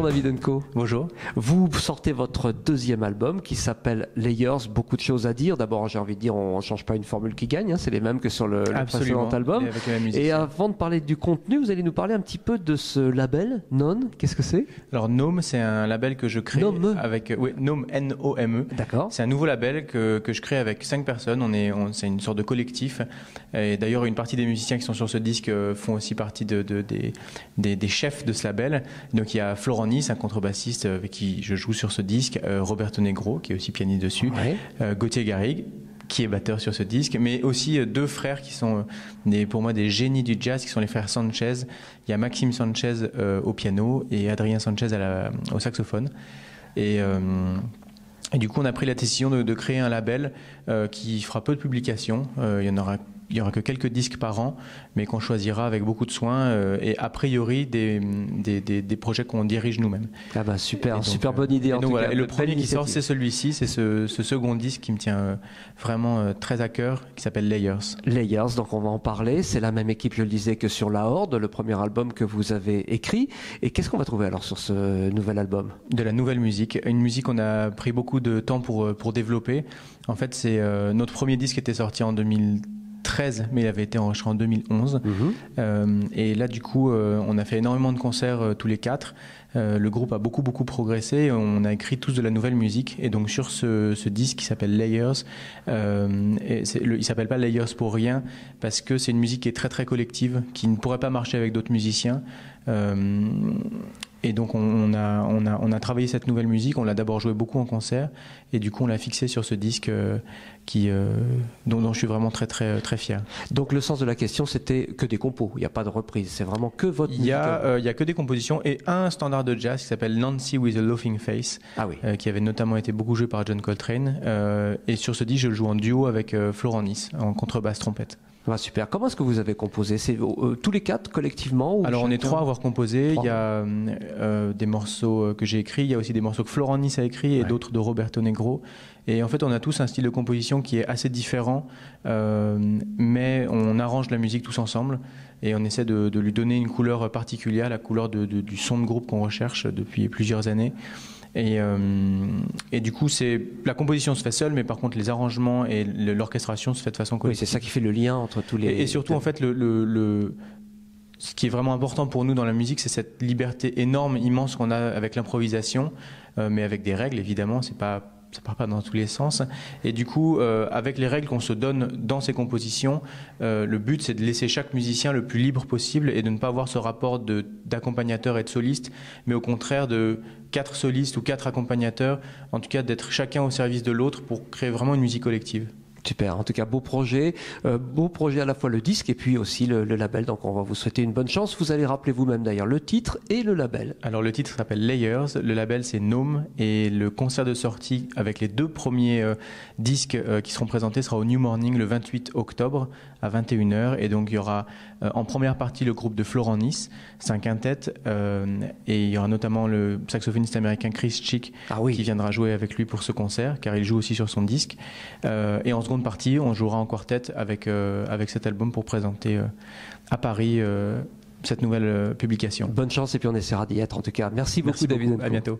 David Enco. Bonjour. Vous sortez votre deuxième album qui s'appelle Layers. Beaucoup de choses à dire. D'abord, j'ai envie de dire, on ne change pas une formule qui gagne. Hein, c'est les mêmes que sur le précédent album. Et, avec la musique, et avant de parler du contenu, vous allez nous parler un petit peu de ce label, Nome. Qu'est-ce que c'est? Alors Nome, c'est un label que je crée avec Nome, N-O-M-E. D'accord. C'est un nouveau label que je crée avec 5 personnes. C'est une sorte de collectif. Et d'ailleurs, une partie des musiciens qui sont sur ce disque font aussi partie des chefs de ce label. Donc il y a Florent Nice, un contrebassiste avec qui je joue sur ce disque, Roberto Negro, qui est aussi pianiste dessus, Gauthier Garrigue, qui est batteur sur ce disque, mais aussi 2 frères qui sont pour moi des génies du jazz, qui sont les frères Sanchez. Il y a Maxime Sanchez au piano et Adrien Sanchez au saxophone. Et du coup, on a pris la décision de créer un label qui fera peu de publications. Il y aura que quelques disques par an, mais qu'on choisira avec beaucoup de soin et a priori des projets qu'on dirige nous-mêmes. Ah bah super, super bonne idée. Et donc voilà, et le premier qui sort, c'est celui-ci, c'est ce second disque qui me tient vraiment très à cœur, qui s'appelle Layers. Layers, donc on va en parler. C'est la même équipe, je le disais, que sur La Horde, le premier album que vous avez écrit. Et qu'est-ce qu'on va trouver alors sur ce nouvel album? De la nouvelle musique, une musique qu'on a pris beaucoup de temps pour développer. En fait, c'est notre premier disque était sorti en 2013, mais il avait été enregistré en 2011. Et là, du coup, on a fait énormément de concerts tous les 4. Le groupe a beaucoup progressé. On a écrit tous de la nouvelle musique. Et donc, sur ce disque qui s'appelle Layers, il s'appelle pas Layers pour rien, parce que c'est une musique qui est très collective, qui ne pourrait pas marcher avec d'autres musiciens. Et donc on a travaillé cette nouvelle musique, on l'a d'abord joué beaucoup en concert et du coup on l'a fixé sur ce disque dont je suis vraiment très fier. Donc le sens de la question, c'était que des compos, il n'y a pas de reprise, c'est vraiment que votre musique. Il y a que des compositions et un standard de jazz qui s'appelle Nancy with a Laughing Face, qui avait notamment été beaucoup joué par John Coltrane. Et sur ce disque, je le joue en duo avec Florent Nice en contrebasse trompette. Ah, super. Comment est-ce que vous avez composé? C'est tous les 4 collectivement ou Alors on est 3 à avoir composé. Il y a des morceaux que j'ai écrits, il y a aussi des morceaux que Florent Nice a écrits et d'autres de Roberto Negro. Et en fait on a tous un style de composition qui est assez différent, mais on arrange la musique tous ensemble et on essaie de lui donner une couleur particulière, la couleur du son de groupe qu'on recherche depuis plusieurs années. Et du coup, la composition se fait seule, mais par contre, les arrangements et l'orchestration se fait de façon collective. Oui, c'est ça qui fait le lien entre tous les... Et surtout, en fait, ce qui est vraiment important pour nous dans la musique, c'est cette liberté énorme, immense qu'on a avec l'improvisation, mais avec des règles, évidemment, ça part pas dans tous les sens. Et du coup, avec les règles qu'on se donne dans ces compositions, le but c'est de laisser chaque musicien le plus libre possible et de ne pas avoir ce rapport d'accompagnateur et de soliste, mais au contraire de 4 solistes ou 4 accompagnateurs, en tout cas d'être chacun au service de l'autre pour créer vraiment une musique collective. Super, en tout cas beau projet à la fois le disque et puis aussi le label, donc on va vous souhaiter une bonne chance. Vous allez rappeler vous-même d'ailleurs le titre et le label. Alors le titre s'appelle Layers, le label c'est Nome et le concert de sortie avec les 2 premiers disques qui seront présentés sera au New Morning le 28 octobre à 21h et donc il y aura en première partie le groupe de Florent Nice, c'est un quintet et il y aura notamment le saxophoniste américain Chris Chick qui viendra jouer avec lui pour ce concert car il joue aussi sur son disque et en seconde partie on jouera en quartet avec cet album pour présenter à Paris cette nouvelle publication. Bonne chance et puis on essaiera d'y être en tout cas. Merci beaucoup David. À bientôt.